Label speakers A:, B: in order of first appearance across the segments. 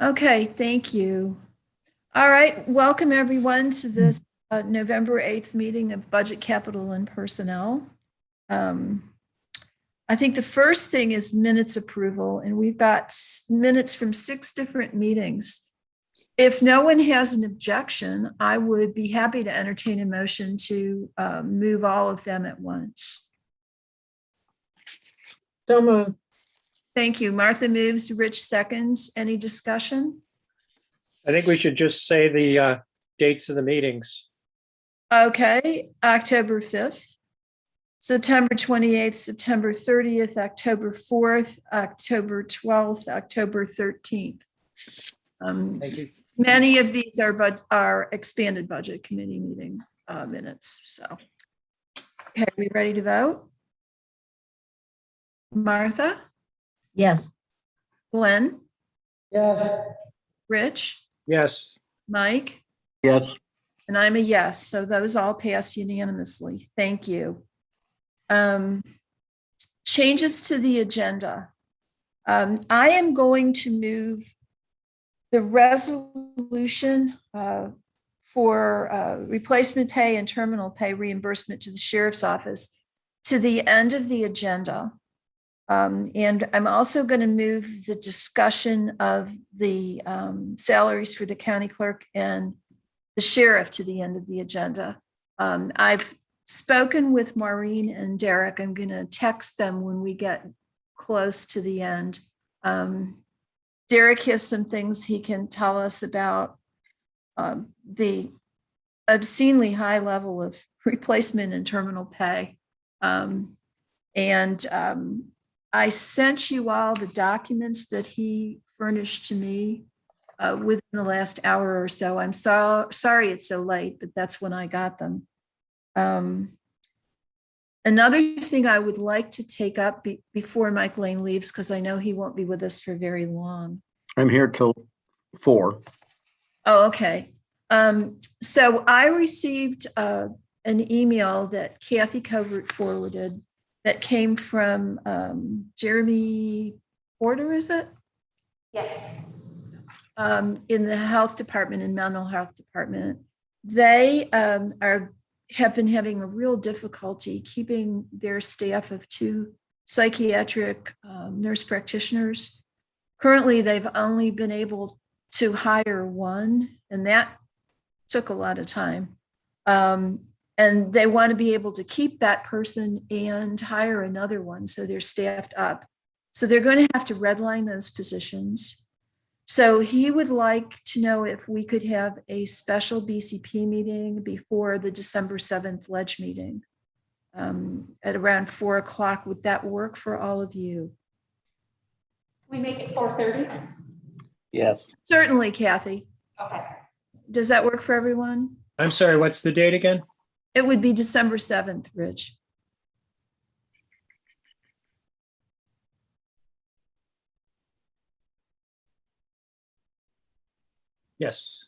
A: Okay, thank you. All right, welcome everyone to this November 8th meeting of Budget, Capital, and Personnel. I think the first thing is minutes approval, and we've got minutes from 6 different meetings. If no one has an objection, I would be happy to entertain a motion to move all of them at once.
B: So moved.
A: Thank you. Martha moves, Rich seconds. Any discussion?
C: I think we should just say the dates of the meetings.
A: Okay, October 5th, September 28th, September 30th, October 4th, October 12th, October 13th.
C: Thank you.
A: Many of these are expanded budget committee meeting minutes. So, okay, we ready to vote? Martha?
B: Yes.
A: Glenn?
B: Yes.
A: Rich?
C: Yes.
A: Mike?
D: Yes.
A: And I'm a yes. So those all pass unanimously. Thank you. Changes to the agenda. I am going to move the resolution for replacement pay and terminal pay reimbursement to the sheriff's office to the end of the agenda. And I'm also going to move the discussion of the salaries for the county clerk and the sheriff to the end of the agenda. I've spoken with Maureen and Derek. I'm going to text them when we get close to the end. Derek has some things he can tell us about the obscenely high level of replacement and terminal pay. I sent you all the documents that he furnished to me within the last hour or so. I'm sorry it's so late, but that's when I got them. Another thing I would like to take up before Mike Lane leaves, because I know he won't be with us for very long.
D: I'm here till 4.
A: Oh, okay. So I received an email that Kathy Covert forwarded that came from Jeremy Porter, is it?
E: Yes.
A: In the health department and mental health department. They have been having a real difficulty keeping their staff of 2 psychiatric nurse practitioners. Currently, they've only been able to hire 1, and that took a lot of time. And they want to be able to keep that person and hire another one, so they're staffed up. So they're going to have to redline those positions. So he would like to know if we could have a special BCP meeting before the December 7th ledge meeting at around 4 o'clock. Would that work for all of you?
E: We make it 4:30?
D: Yes.
A: Certainly, Kathy.
E: Okay.
A: Does that work for everyone?
C: I'm sorry, what's the date again?
A: It would be December 7th, Rich.
C: Yes.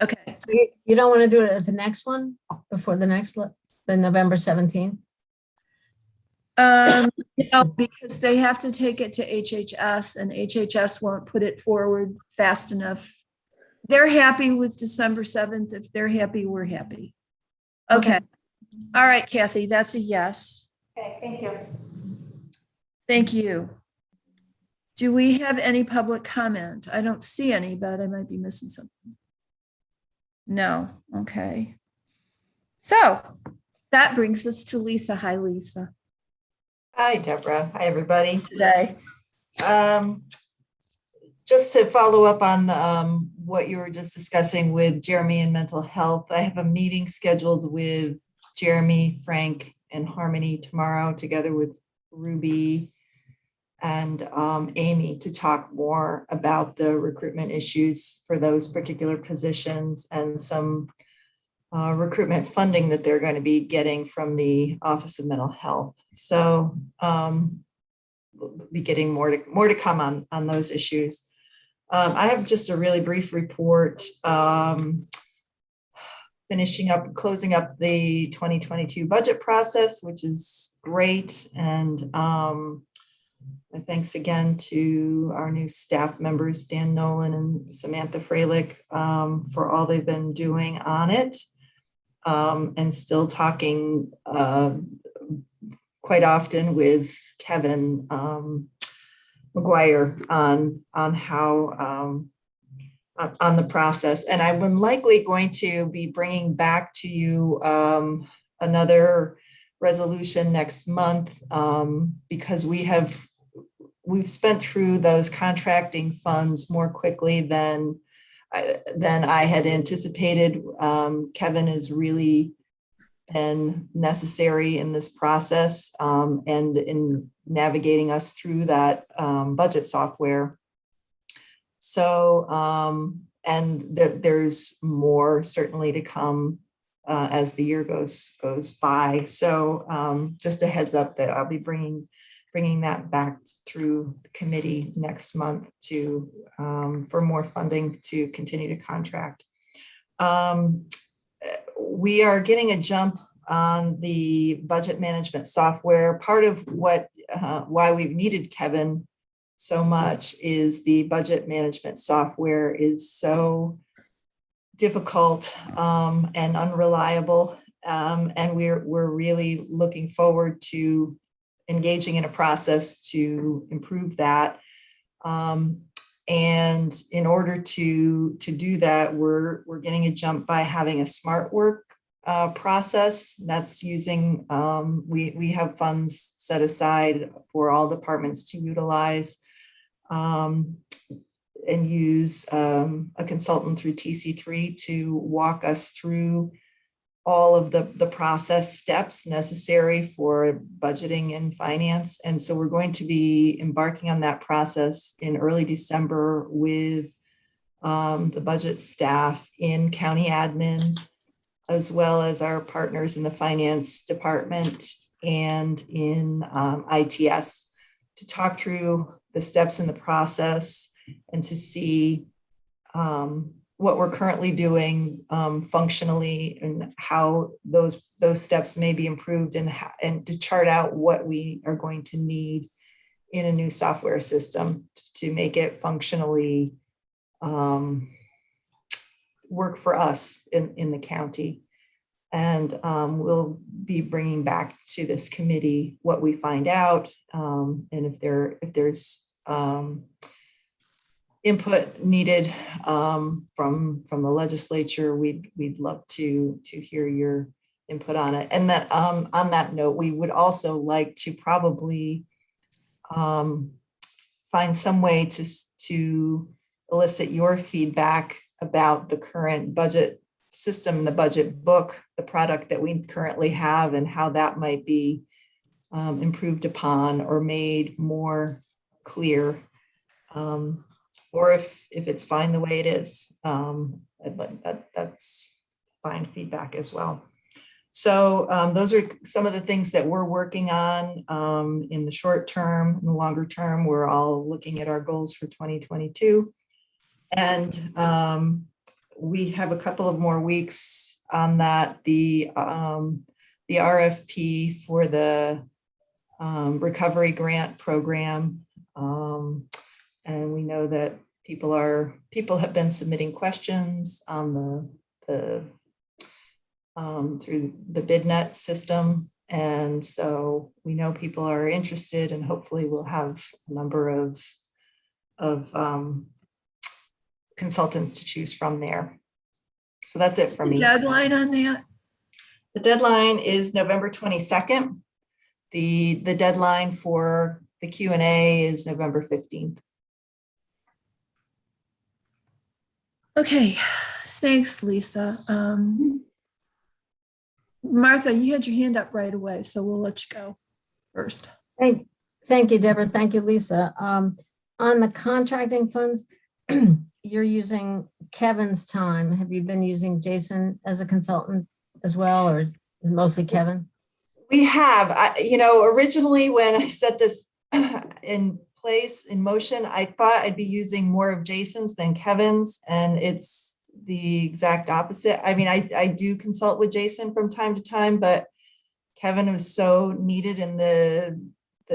A: Okay.
B: So you don't want to do it at the next one before the next, the November 17th?
A: No, because they have to take it to HHS and HHS won't put it forward fast enough. They're happy with December 7th. If they're happy, we're happy. Okay. All right, Kathy, that's a yes.
E: Okay, thank you.
A: Thank you. Do we have any public comment? I don't see any, but I might be missing something. No, okay. So that brings us to Lisa. Hi, Lisa.
F: Hi, Deborah. Hi, everybody.
A: Today.
F: Just to follow up on what you were just discussing with Jeremy and mental health, I have a meeting scheduled with Jeremy, Frank, and Harmony tomorrow, together with Ruby and Amy, to talk more about the recruitment issues for those particular positions and some recruitment funding that they're going to be getting from the Office of Mental Health. So we'll be getting more to come on those issues. I have just a really brief report, closing up the 2022 budget process, which is great. And My thanks again to our new staff members, Dan Nolan and Samantha Freilich, for all they've been doing on it. And still talking quite often with Kevin McGuire on how on the process. And I'm likely going to be bringing back to you another resolution next month because we've spent through those contracting funds more quickly than I had anticipated. Kevin has really been necessary in this process and in navigating us through that budget software. So, and there's more certainly to come as the year goes by. So just a heads up that I'll be bringing that back through the committee next month to for more funding to continue to contract. We are getting a jump on the budget management software. Part of what why we've needed Kevin so much is the budget management software is so difficult and unreliable, and we're really looking forward to engaging in a process to improve that. And in order to do that, we're getting a jump by having a smart work process that's using, we have funds set aside for all departments to utilize and use a consultant through TC3 to walk us through all of the process steps necessary for budgeting and finance. And so we're going to be embarking on that process in early December with the budget staff in county admin, as well as our partners in the finance department and in ITS to talk through the steps in the process and to see what we're currently doing functionally and how those steps may be improved and to chart out what we are going to need in a new software system to make it functionally work for us in the county. And we'll be bringing back to this committee what we find out, and if there's input needed from the legislature, we'd love to hear your input on it. And that on that note, we would also like to probably find some way to elicit your feedback about the current budget system, the budget book, the product that we currently have, and how that might be improved upon or made more clear. Or if it's fine the way it is, that's fine feedback as well. So those are some of the things that we're working on in the short term. In the longer term, we're all looking at our goals for 2022. And we have a couple of more weeks on that. The RFP for the recovery grant program. And we know that people have been submitting questions on the through the BidNet system. And so we know people are interested, and hopefully we'll have a number of consultants to choose from there. So that's it for me.
A: Deadline on that?
F: The deadline is November 22nd. The deadline for the Q&A is November 15th.
A: Okay, thanks, Lisa. Martha, you had your hand up right away, so we'll let you go first.
B: Thank you, Deborah. Thank you, Lisa. On the contracting funds, you're using Kevin's time. Have you been using Jason as a consultant as well, or mostly Kevin?
F: We have, originally when I set this in place, in motion, I thought I'd be using more of Jason's than Kevin's, and it's the exact opposite. I mean, I do consult with Jason from time to time, but Kevin was so needed in the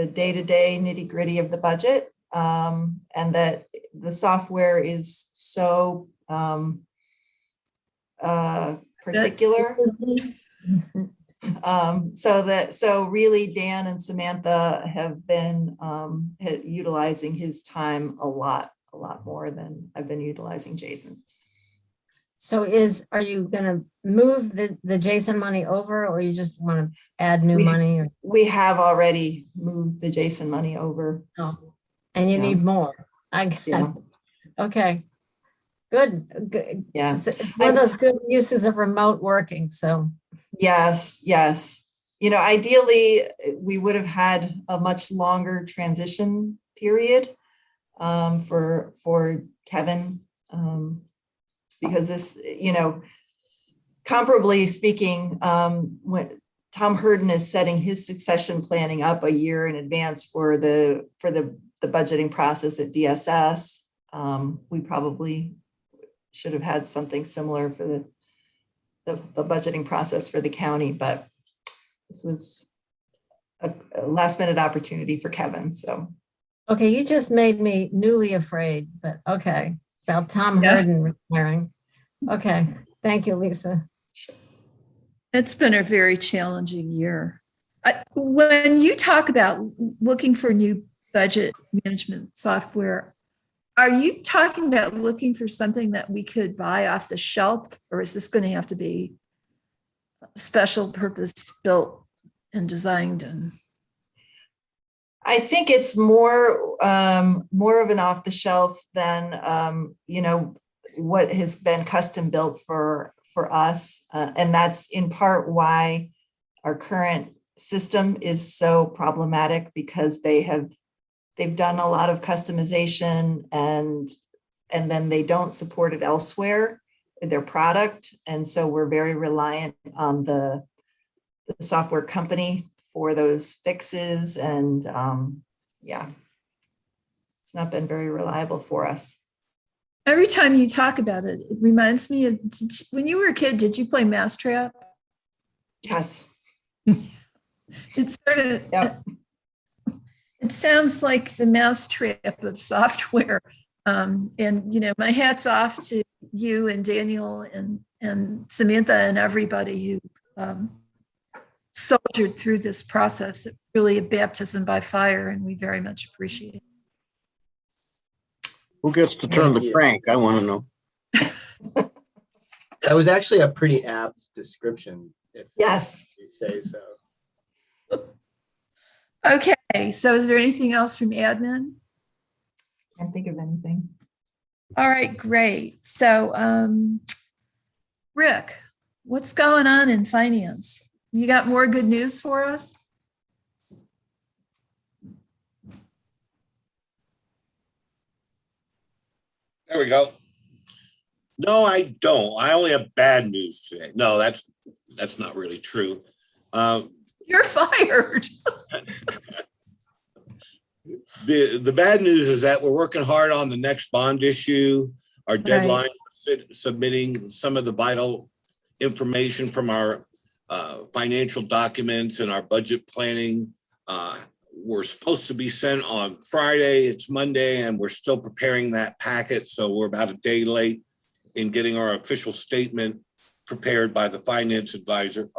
F: day-to-day nitty-gritty of the budget, and that the software is so particular. So really Dan and Samantha have been utilizing his time a lot more than I've been utilizing Jason.
B: So are you gonna move the Jason money over, or you just want to add new money? Or
F: We have already moved the Jason money over.
B: no? And you
F: Yeah.
B: need more.
F: Yeah.
B: Okay. Good.
F: Yeah.
B: It's one of those good uses of remote working. So
F: Yes. Ideally, we would have had a much longer transition period for Kevin, because this, comparably speaking, when Tom Hurden is setting his succession planning up a year in advance for the budgeting process at DSS, we probably should have had something similar for the budgeting process for the county, but this was a last minute opportunity for Kevin. So,
B: okay, you just made me newly afraid, but okay, about Tom
A: Yeah.
B: Hurden retiring. Okay, thank you, Lisa.
A: It's been a very challenging year. When you talk about looking for new budget management software, are you talking about looking for something that we could buy off the shelf, or is this going to have to be special purpose built and designed? And
F: I think it's more of an off the shelf than what has been custom built for us, and that's in part why our current system is so problematic, because they've done a lot of customization and then they don't support it elsewhere in their product, and so we're very reliant on the software company for those fixes, and it's not been very reliable for us.
A: every time you talk about it, it reminds me of when you were a kid, did you play Mousetrap?
F: Yes.
A: It's sort of,
F: Yep.
A: it sounds like the Mousetrap of software. My hat's off to you and Daniel and Samantha and everybody who soldiered through this process. It's really a baptism by fire, and we very much appreciate it.
D: Who gets to turn the crank? I want to know.
G: That was actually a pretty apt description, if
F: Yes.
G: you say so.
A: Okay, so is there anything else from admin?
F: Can't think of anything.
A: All right, great. So, Rick, what's going on in finance? You got more good news for us?
H: There we go. No, I don't. I only have bad news today. No, that's not really true.
A: You're fired.
H: The bad news is that we're working hard on the next bond issue. Our deadline for submitting some of the vital information from our financial documents and our budget planning were supposed to be sent on Friday. It's Monday, and we're still preparing that packet. So we're about a day late in getting our official statement prepared by the finance advisor.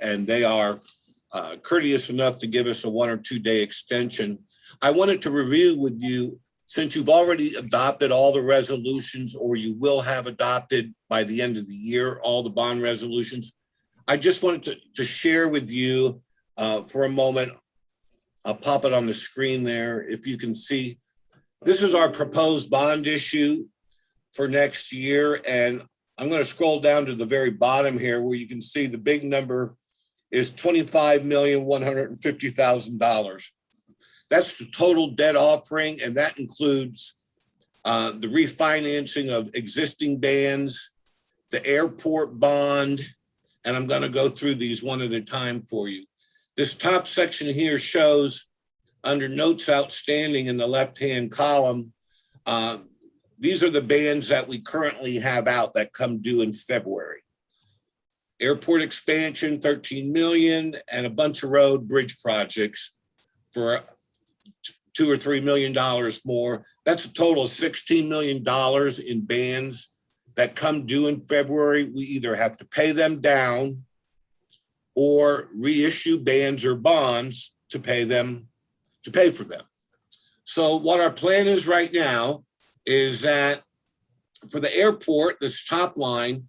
H: And they are courteous enough to give us a 1 or 2 day extension. I wanted to review with you, since you've already adopted all the resolutions, or you will have adopted by the end of the year, all the bond resolutions. I just wanted to share with you for a moment. I'll pop it on the screen there. If you can see, this is our proposed bond issue for next year. And I'm going to scroll down to the very bottom here where you can see the big number is $25,150,000. That's the total debt offering, and that includes the refinancing of existing bonds, the airport bond, and I'm going to go through these one at a time for you. This top section here shows under notes outstanding in the left-hand column, these are the bonds that we currently have out that come due in February. Airport expansion, 13 million, and a bunch of road bridge projects, for $2 or $3 million more. That's a total of $16 million in bans that come due in February. We either have to pay them down or reissue bans or bonds to pay for them. So what our plan is right now is that for the airport, this top line,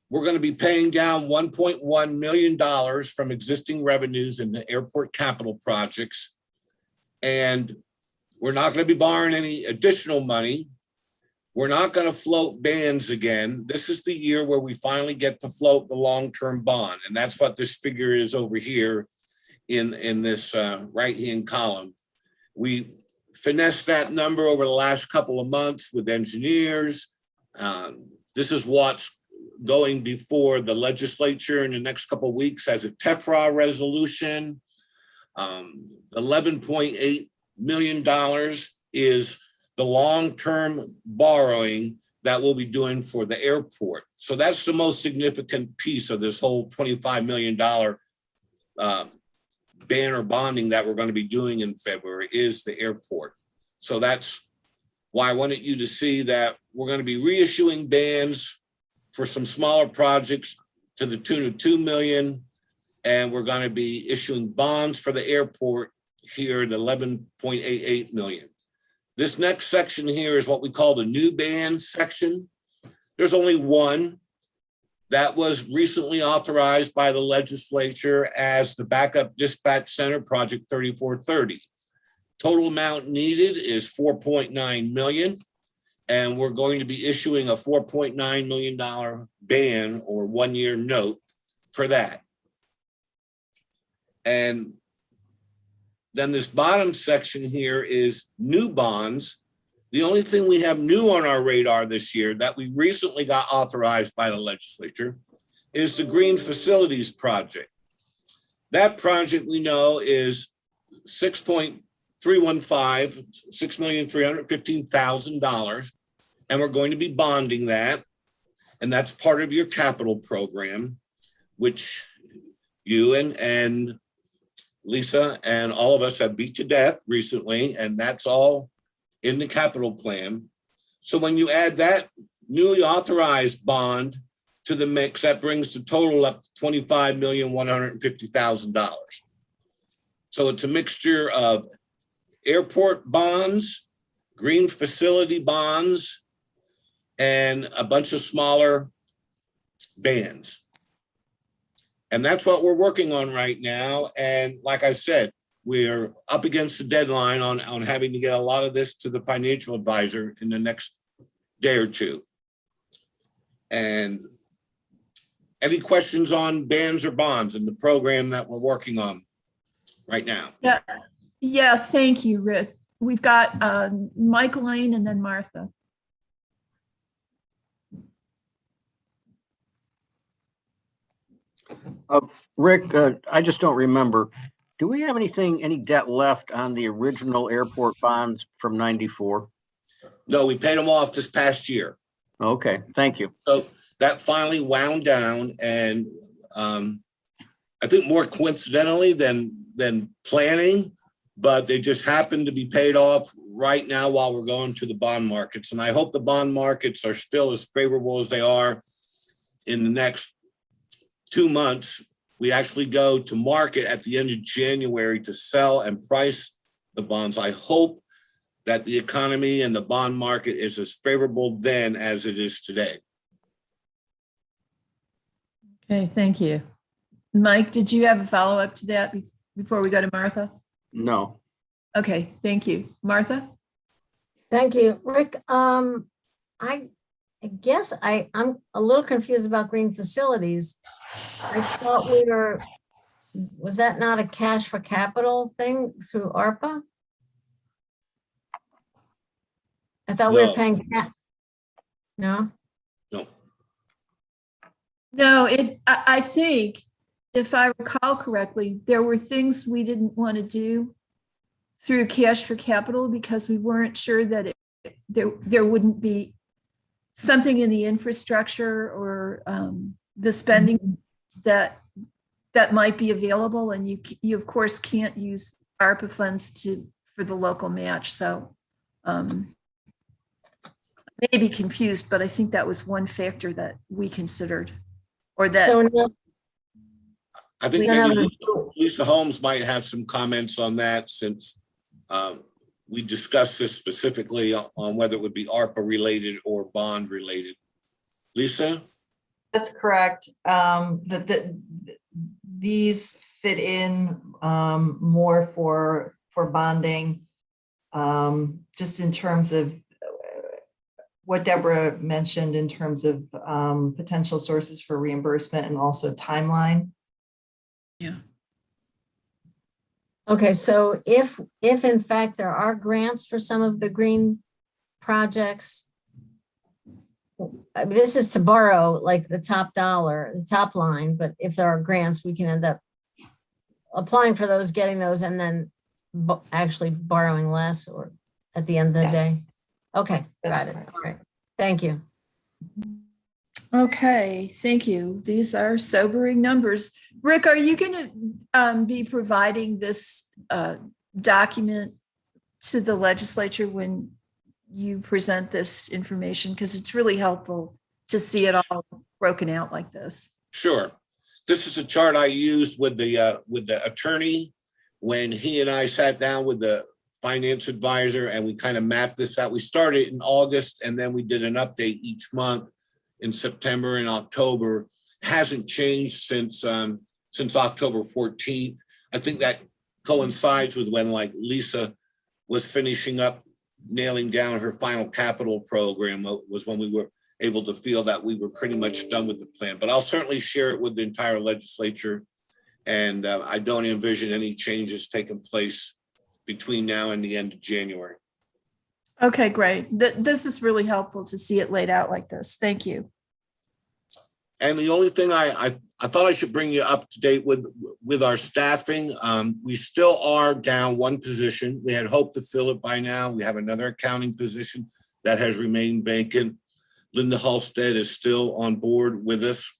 H: we're going to be paying down $1.1 million from existing revenues in the airport capital projects. And we're not going to be borrowing any additional money. We're not going to float bans again. This is the year where we finally get to float the long-term bond. And that's what this figure is over here in this right-hand column. We finessed that number over the last couple of months with engineers. This is what's going before the legislature in the next couple of weeks as a TEFRA resolution. $11.8 million is the long-term borrowing that we'll be doing for the airport. So that's the most significant piece of this whole $25 million banner bonding that we're going to be doing in February is the airport. So that's why I wanted you to see that we're going to be reissuing bans for some smaller projects to the tune of $2 million. And we're going to be issuing bonds for the airport here at $11.88 million. This next section here is what we call the new band section. There's only one that was recently authorized by the legislature as the Backup Dispatch Center Project 3430. Total amount needed is $4.9 million. And we're going to be issuing a $4.9 million ban or one-year note for that. And then this bottom section here is new bonds. The only thing we have new on our radar this year that we recently got authorized by the legislature is the Green Facilities Project. That project we know is $6,315,000, and we're going to be bonding that. And that's part of your capital program, which you and Lisa and all of us have beat to death recently, and that's all in the capital plan. So when you add that newly authorized bond to the mix, that brings the total up to $25,150,000. So it's a mixture of airport bonds, green facility bonds, and a bunch of smaller bans. And that's what we're working on right now. And like I said, we're up against the deadline on having to get a lot of this to the financial advisor in the next day or two. And any questions on bans or bonds in the program that we're working on right now?
A: Yeah, thank you, Rick. We've got Mike Lane and then Martha.
D: Rick, I just don't remember. Do we have any debt left on the original airport bonds from '94?
H: No, we paid them off this past year.
D: Okay, thank you.
H: So that finally wound down, and I think more coincidentally than planning, but they just happened to be paid off right now while we're going to the bond markets. And I hope the bond markets are still as favorable as they are in the next 2 months. We actually go to market at the end of January to sell and price the bonds. I hope that the economy and the bond market is as favorable then as it is today.
A: Okay, thank you. Mike, did you have a follow-up to that before we go to Martha?
D: No.
A: Okay, thank you. Martha?
B: Thank you, Rick. I guess I'm a little confused about green facilities. I thought was that not a cash for capital thing through ARPA? I thought we were
H: No.
B: paying. No?
H: No.
A: No, I think if I recall correctly, there were things we didn't want to do through cash for capital because we weren't sure that there wouldn't be something in the infrastructure or the spending that might be available, and you of course can't use ARPA funds for the local match. So I may be confused, but I think that was one factor that we considered, or that.
B: So now,
H: I think
B: We don't
H: maybe
B: have
H: Lisa Holmes might have some comments on that, since we discussed this specifically on whether it would be ARPA related or bond related. Lisa?
F: That's correct. These fit in more for bonding, just in terms of what Deborah mentioned in terms of potential sources for reimbursement and also timeline.
A: Yeah.
B: okay, so if in fact there are grants for some of the green projects, I mean, this is to borrow like the top dollar, the top line, but if there are grants, we can end up applying for those, getting those, and then actually borrowing less or at the end of the
F: Yes.
B: day. Okay,
F: That's
B: got it.
F: correct.
B: All right. Thank you.
A: Okay, thank you. These are sobering numbers. Rick, are you going to be providing this document to the legislature when you present this information? Because it's really helpful to see it all broken out like this.
H: Sure. This is a chart I used with the attorney when he and I sat down with the finance advisor, and we kind of mapped this out. We started in August, and then we did an update each month in September and October. Hasn't changed since October 14th. I think that coincides with when, like, Lisa was finishing up nailing down her final capital program, was when we were able to feel that we were pretty much done with the plan. But I'll certainly share it with the entire legislature, and I don't envision any changes taking place between now and the end of January.
A: Okay, great. This is really helpful to see it laid out like this. Thank you.
H: And the only thing I thought I should bring you up to date with our staffing. We still are down one position. We had hoped to fill it by now. We have another accounting position that has remained vacant. Linda Halstead is still on board with us,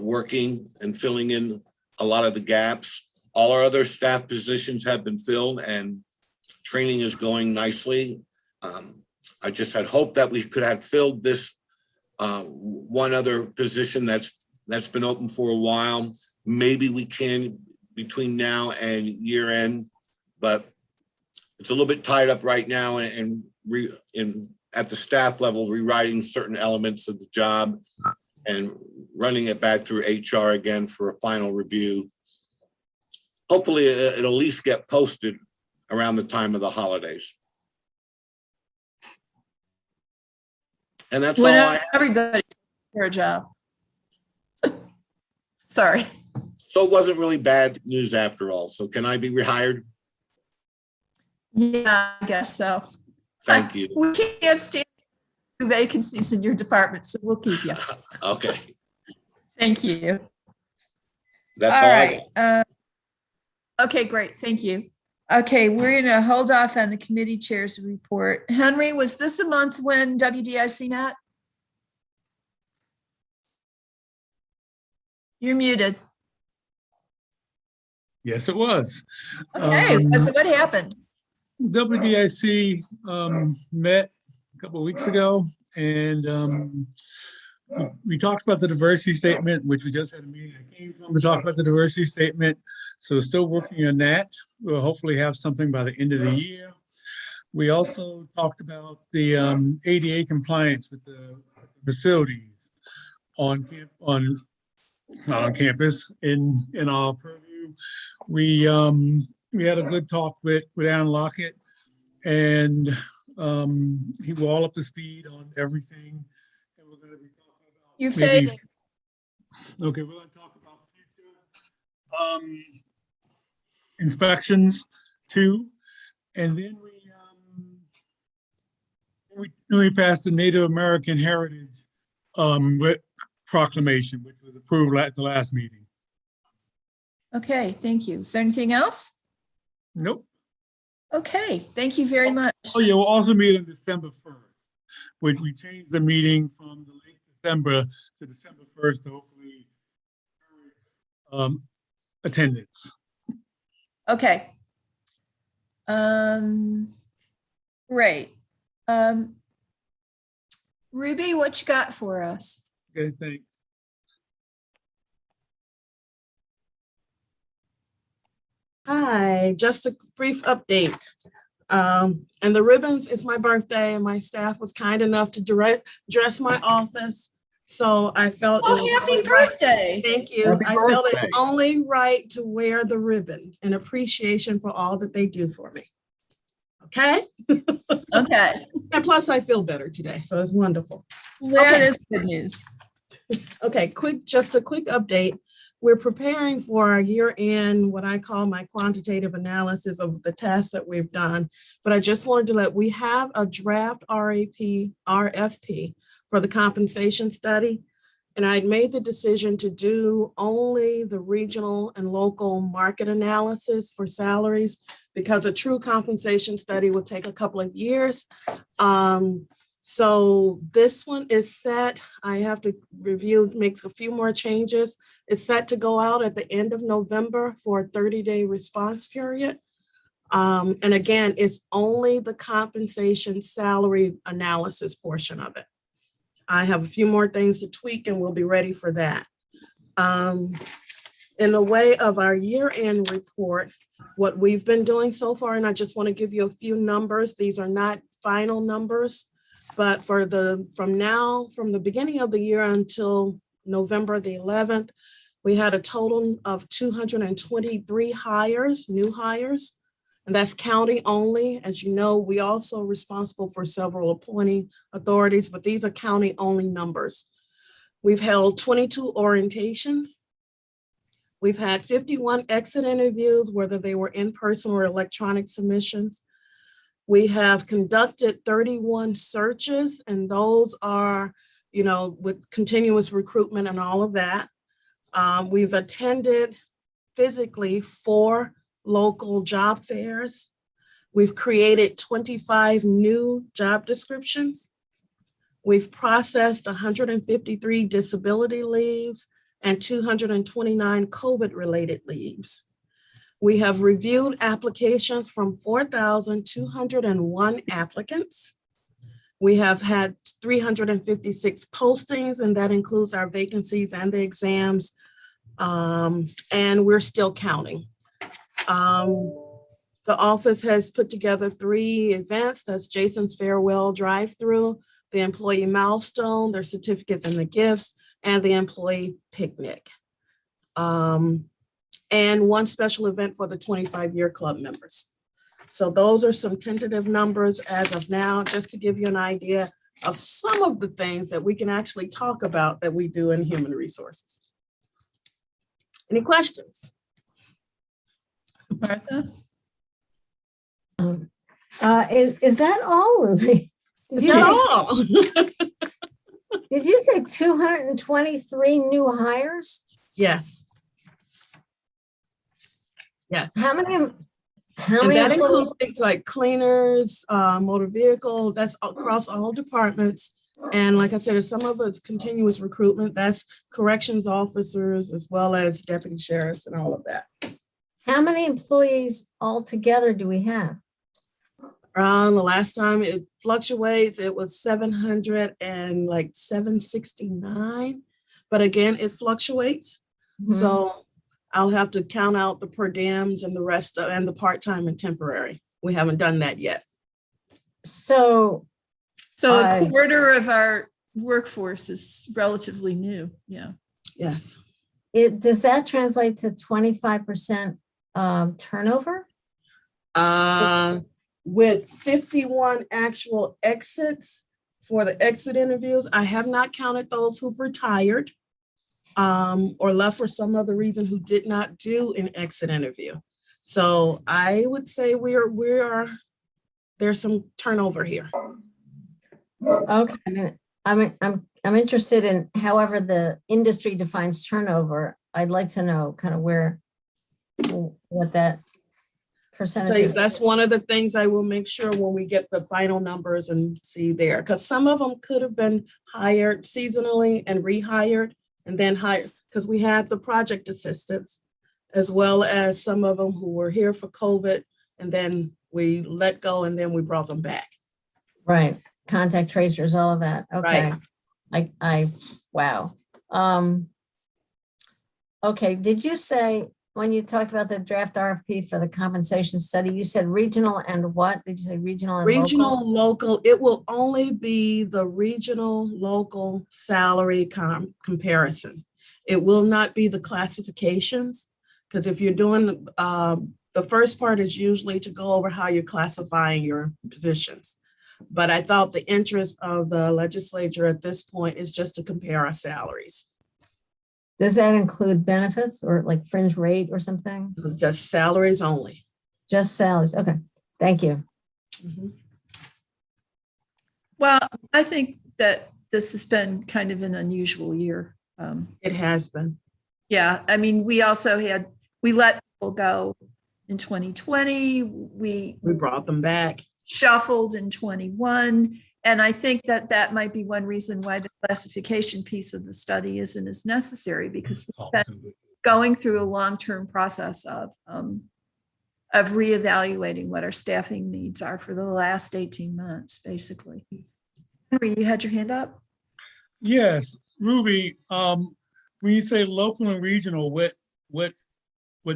H: working and filling in a lot of the gaps. All our other staff positions have been filled, and training is going nicely. I just had hoped that we could have filled this one other position that's been open for a while. Maybe we can between now and year end, but it's a little bit tied up right now and at the staff level, rewriting certain elements of the job and running it back through HR again for a final review. Hopefully it'll at least get posted around the time of the holidays. And that's all I have.
A: Everybody for a job. Sorry.
H: So it wasn't really bad news after all. So can I be rehired?
A: Yeah, I guess so.
H: Thank you.
A: We can't stand vacancies in your department, so we'll keep you.
H: Okay,
A: Thank you.
H: that's
A: All
H: all.
A: right. Okay, great. Thank you. Okay, we're going to hold off on the committee chair's report. Henry, was this a month when WDIC met? You're muted.
I: Yes, it was.
A: Okay, so what happened?
I: WDIC met a couple of weeks ago, and we talked about the diversity statement, which we just had a meeting. I came from to talk about the diversity statement, so still working on that. We'll hopefully have something by the end of the year. We also talked about the ADA compliance with the facilities not on campus, in our purview. We had a good talk with Alan Lockett, and he was all up to speed on everything. And we're going to be talking about
A: You faded.
I: Okay, we're going to talk about future inspections too, and then we passed the Native American Heritage proclamation, which was approved at the last meeting.
A: Okay, thank you. Is there anything else?
I: Nope.
A: Okay, thank you very much.
I: Oh yeah, we'll also meet on December 1st, which we changed the meeting from the late December to December 1st to hopefully attendance.
A: Okay. Right. Ruby, what you got for us?
I: Okay, thanks.
J: Hi, just a brief update. And the ribbons, it's my birthday and my staff was kind enough to dress my office. So I felt it was
A: Oh, happy
J: only right.
A: birthday.
J: Thank you.
D: Happy
J: I felt it
D: birthday.
J: only right to wear the ribbon in appreciation for all that they do for me. Okay?
A: Okay.
J: And plus I feel better today, so it's wonderful.
A: That
J: Okay.
A: is good news.
J: Okay, just a quick update. We're preparing for our year-end, what I call my quantitative analysis of the tasks that we've done. But I just wanted to we have a draft RFP for the compensation study. And I'd made the decision to do only the regional and local market analysis for salaries because a true compensation study would take a couple of years. So this one is set. I have to review, make a few more changes. It's set to go out at the end of November for a 30-day response period. And again, it's only the compensation salary analysis portion of it. I have a few more things to tweak and we'll be ready for that. In the way of our year-end report, what we've been doing so far, and I just want to give you a few numbers. These are not final numbers. But from the beginning of the year until November the 11th, we had a total of 223 hires, new hires, and that's county only. As you know, we also responsible for several appointing authorities, but these are county only numbers. We've held 22 orientations. We've had 51 exit interviews, whether they were in person or electronic submissions. We have conducted 31 searches, and those are, with continuous recruitment and all of that. We've attended physically 4 local job fairs. We've created 25 new job descriptions. We've processed 153 disability leaves and 229 COVID-related leaves. We have reviewed applications from 4,201 applicants. We have had 356 postings, and that includes our vacancies and the exams, and we're still counting. The office has put together 3 events. That's Jason's Farewell Drive-Through, the Employee Milestone, their certificates and the gifts, and the Employee Picnic. And 1 special event for the 25-year club members. So those are some tentative numbers as of now, just to give you an idea of some of the things that we can actually talk about that we do in human resources. Any questions?
A: Martha?
B: Is that all, Ruby?
J: Is that all?
B: Did you say 223 new hires?
J: Yes. Yes.
B: How many
J: And that
B: employees?
J: includes things like cleaners, motor vehicle, that's across all departments. And like I said, some of it's continuous recruitment. That's corrections officers as well as deputy sheriffs and all of that.
B: How many employees altogether do we have?
J: The last time it fluctuates, it was 769. But again, it fluctuates. So I'll have to count out the per diems and the rest of, and the part-time and temporary. We haven't done that yet.
B: So
A: a quarter of our workforce is relatively new. Yeah.
J: Yes.
B: does that translate to 25% turnover?
J: With 51 actual exits for the exit interviews, I have not counted those who've retired or left for some other reason who did not do an exit interview. So I would say there's some turnover here.
B: Okay, I'm interested in however the industry defines turnover. I'd like to know kind of what that percentage is.
J: That's one of the things I will make sure when we get the final numbers and see there, because some of them could have been hired seasonally and rehired and then hired, because we had the project assistants as well as some of them who were here for COVID and then We let go and then we brought them back.
B: Right, contact tracers, all of that, okay. Wow. Okay, did you say, when you talked about the draft RFP for the compensation study, you said regional and what? Did you say regional and local?
J: Regional, local, it will only be the regional, local salary comparison. It will not be the classifications, because if you're doing, the first part is usually to go over how you're classifying your positions. But I thought the interest of the legislature at this point is just to compare our salaries.
B: Does that include benefits or like fringe rate or something?
J: It's just salaries only.
B: Just salaries, okay, thank you.
J: Mhm.
A: Well, I think that this has been kind of an unusual year.
J: It has been.
A: Yeah, I mean, we let people go in 2020. We
J: We brought them back.
A: shuffled in 21. And I think that that might be one reason why the classification piece of the study isn't as necessary, because we've been going through a long-term process of reevaluating what our staffing needs are for the last 18 months, basically. Henry, you had your hand up?
I: Yes, Ruby, when you say local and regional, what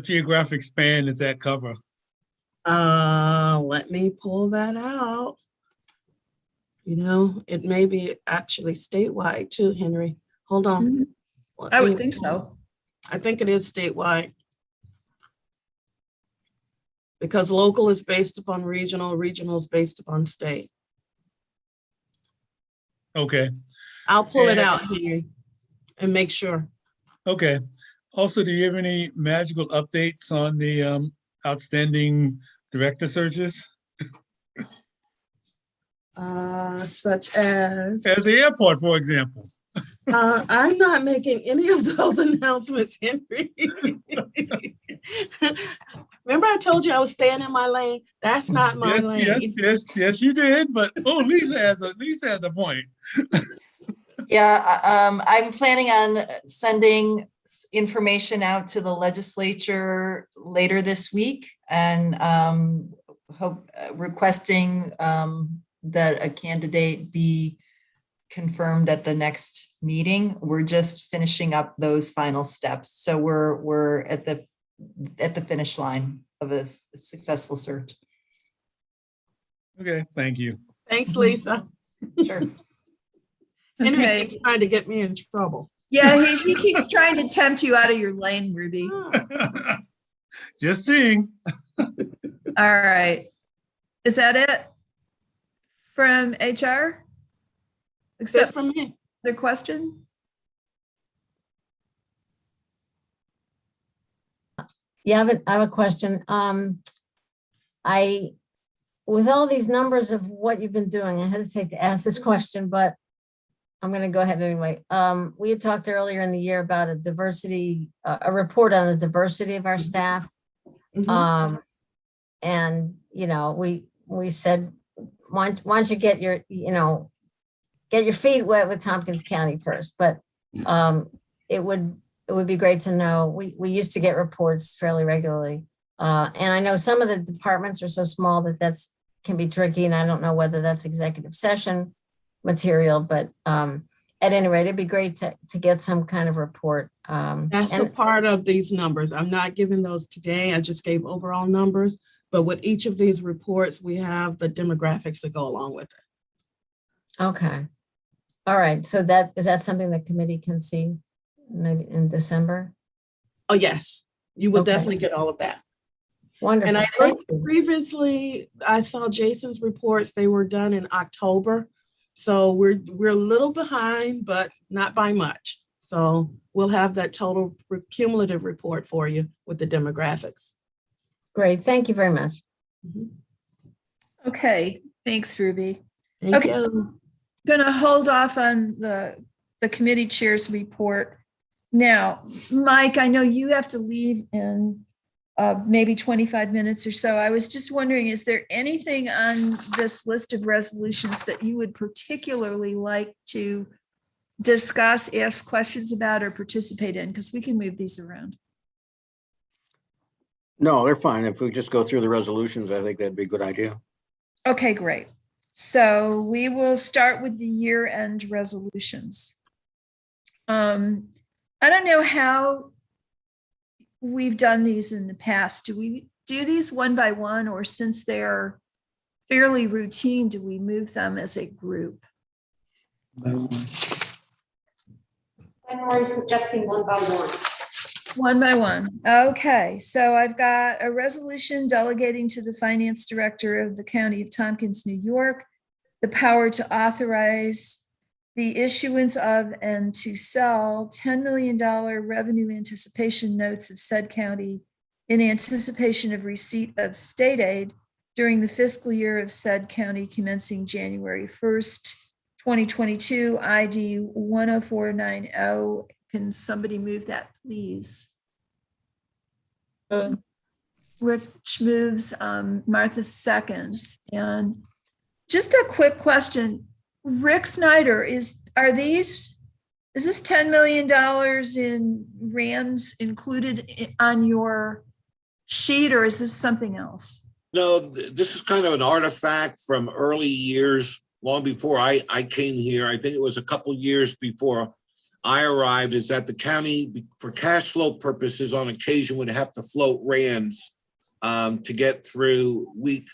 I: geographic span does that cover?
J: Let me pull that out. You know, it may be actually statewide too, Henry. Hold on. Let
A: I would
J: me
A: think
J: pull-
A: so.
J: I think it is statewide. Because local is based upon regional, regional is based upon state.
I: Okay,
J: I'll pull it
I: And-
J: out, Henry, and make sure.
I: okay. Also, do you have any magical updates on the outstanding director searches?
J: Such as,
I: As the airport, for example.
J: I'm not making any of those announcements, Henry. Remember I told you I was staying in my lane? That's not my lane.
I: Yes, you did, but, Lisa has a point.
F: Yeah, I'm planning on sending information out to the legislature later this week and requesting that a candidate be confirmed at the next meeting. We're just finishing up those final steps. So we're at the finish line of a successful search.
I: Okay, thank you.
J: Thanks, Lisa.
F: Sure.
J: Henry
A: Okay.
J: keeps trying to get me in trouble.
A: Yeah, he keeps trying to tempt you out of your lane, Ruby.
I: Just seeing.
A: All right. Is that it from HR?
J: That's
A: Except
J: from me.
A: the question?
B: Yeah, I have a question. With all these numbers of what you've been doing, I hesitate to ask this question, but I'm going to go ahead anyway. We had talked earlier in the year about a report on the diversity of our staff.
J: Mhm.
B: And, we said, why don't you get your feet wet with Tompkins County first, but it would be great to know. We used to get reports fairly regularly. And I know some of the departments are so small that can be tricky, and I don't know whether that's executive session material, but at any rate, it'd be great to get some kind of report.
J: That's a part of these numbers. I'm not giving those today. I just gave overall numbers, but with each of these reports, we have the demographics that go along with it.
B: Okay. All right. So is that something the committee can see maybe in December?
J: Oh, yes, you will
B: Okay.
J: definitely get all of that.
B: Wonderful.
J: And I
B: Thank
J: looked
B: you.
J: previously, I saw Jason's reports. They were done in October. So we're a little behind, but not by much. So we'll have that total cumulative report for you with the demographics.
B: Great. Thank you very much.
A: Okay, thanks, Ruby.
J: Thank
A: Okay.
J: you.
A: Going to hold off on the committee chair's report. Now, Mike, I know you have to leave in maybe 25 minutes or so. I was just wondering, is there anything on this list of resolutions that you would particularly like to discuss, ask questions about, or participate in? Because we can move these around.
D: No, they're fine. If we just go through the resolutions, I think that'd be a good idea.
A: Okay, great. So we will start with the year-end resolutions. I don't know how we've done these in the past. Do we do these one by one, or since they're fairly routine, do we move them as a group?
E: I'm already suggesting one by one.
A: One by one. Okay, so I've got a resolution delegating to the finance director of the County of Tompkins, New York, the power to authorize the issuance of and to sell $10 million revenue anticipation notes of said county in anticipation of receipt of state aid during the fiscal year of said county commencing January 1st, 2022, ID 10490. Can somebody move that, please? Rich moves, Martha seconds. And just a quick question. Rick Snyder, is this $10 million in rands included on your sheet, or is this something else?
H: No, this is kind of an artifact from early years, long before I came here. I think it was a couple years before I arrived, is that the county, for cash flow purposes, on occasion would have to float rands to get through weak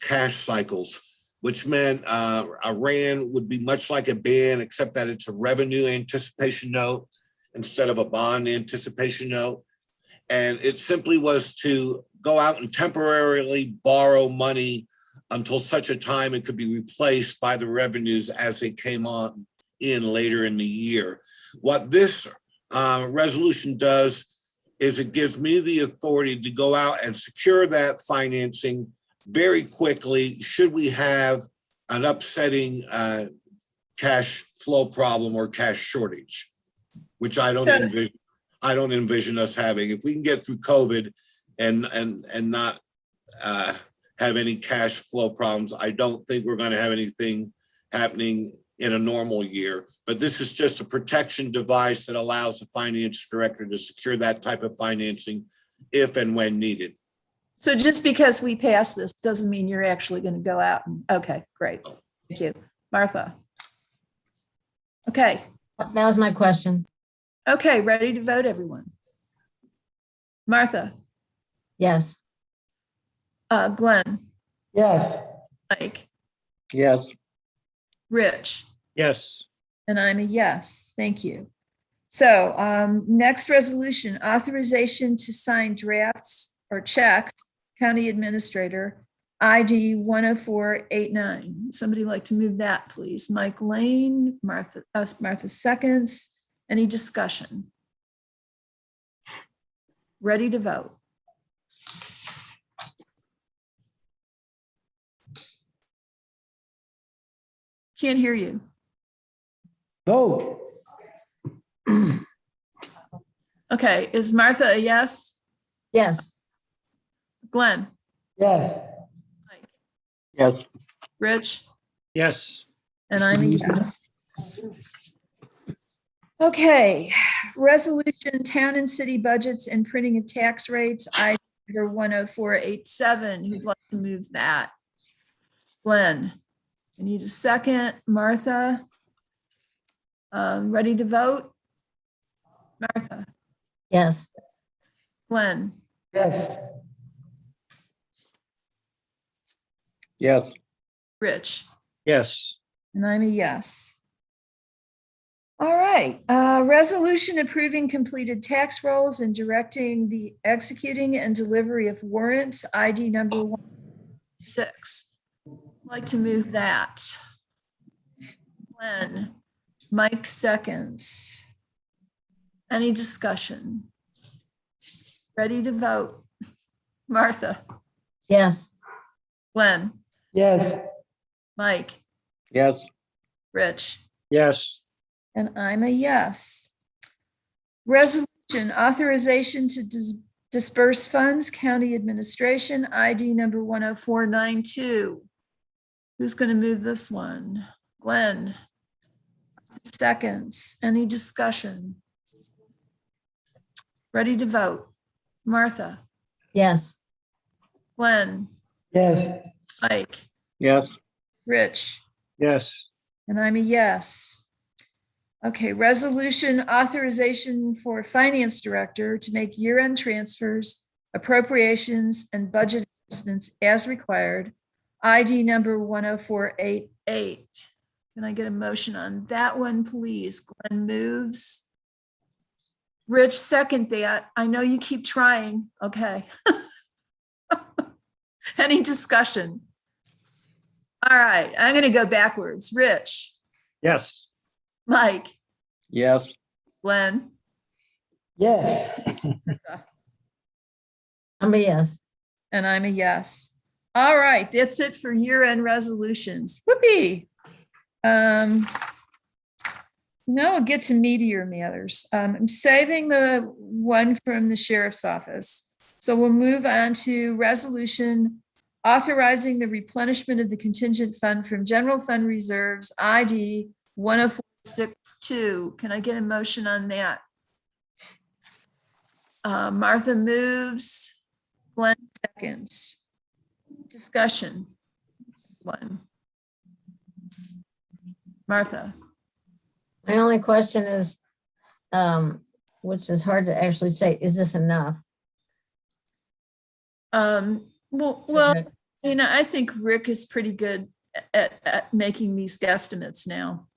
H: cash cycles, which meant a rand would be much like a band, except that it's a revenue anticipation note instead of a bond anticipation note. And it simply was to go out and temporarily borrow money until such a time it could be replaced by the revenues as they came on in later in the year. What this resolution does is it gives me the authority to go out and secure that financing very quickly should we have an upsetting cash flow problem or cash shortage, which I don't envision us having. If we can get through COVID and not have any cash flow problems, I don't think we're going to have anything happening in a normal year. But this is just a protection device that allows the finance director to secure that type of financing if and when needed.
A: So just because we pass this doesn't mean you're actually going to go out and, okay, great. Thank you. Martha. Okay.
B: That was my question.
A: Okay, ready to vote, everyone? Martha.
B: Yes.
A: Glenn.
K: Yes.
A: Mike.
D: Yes.
A: Rich.
C: Yes.
A: And I'm a yes. Thank you. So next resolution, authorization to sign drafts or checks, County Administrator, ID 10489. Somebody like to move that, please? Mike Lane, Martha seconds. Any discussion? Ready to vote? Can't hear you.
K: Vote.
A: Okay, is Martha a yes?
B: Yes.
A: Glenn?
K: Yes.
A: Mike?
D: Yes.
A: Rich?
C: Yes.
A: And I'm a yes. Okay, resolution, town and city budgets and printing of tax rates, item number 10487. Who'd like to move that? Glenn? I need a second. Martha? Ready to vote? Martha?
B: Yes.
A: Glenn?
K: Yes.
D: Yes.
A: Rich?
C: Yes.
A: And I'm a yes. All right, resolution approving completed tax rolls and directing the executing and delivery of warrants, ID number 106. I'd like to move that. Glenn? Mike seconds. Any discussion? Ready to vote? Martha?
B: Yes.
A: Glenn?
K: Yes.
A: Mike?
D: Yes.
A: Rich?
C: Yes.
A: And I'm a yes. Resolution, authorization to disperse funds, county administration, ID number 10492. Who's going to move this one? Glenn? Seconds. Any discussion? Ready to vote? Martha?
B: Yes.
A: Glenn,
K: yes,
A: Mike,
D: yes,
A: Rich,
C: yes,
A: and I'm a yes. Okay, resolution authorization for finance director to make year-end transfers, appropriations, and budget adjustments as required. ID number 10488. Can I get a motion on that one, please? Glenn moves. Rich, second that. I know you keep trying. Okay. Any discussion? All right, I'm going to go backwards. Rich,
C: yes,
A: Mike,
D: yes,
A: Glenn,
K: yes,
B: I'm a yes.
A: and I'm a yes. All right, that's it for year-end resolutions. Whoopee. Now we'll get to meatier matters. I'm saving the one from the sheriff's office. So we'll move on to resolution authorizing the replenishment of the contingent fund from general fund reserves, ID 10462. Can I get a motion on that? Martha moves, Glenn seconds. Discussion. One. Martha.
B: My only question is, which is hard to actually say, is this enough?
A: Well, I think Rick is pretty good at making these guesstimates now.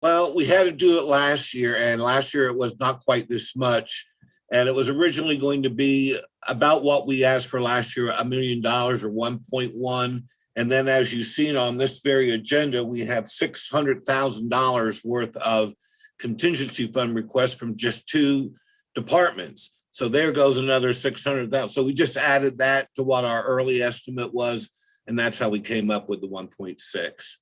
H: Well, we had to do it last year, and last year it was not quite this much. And it was originally going to be about what we asked for last year, $1 million or 1.1. And then as you've seen on this very agenda, we have $600,000 worth of contingency fund requests from just 2 departments. So there goes another 600,000. So we just added that to what our early estimate was, and that's how we came up with the 1.6.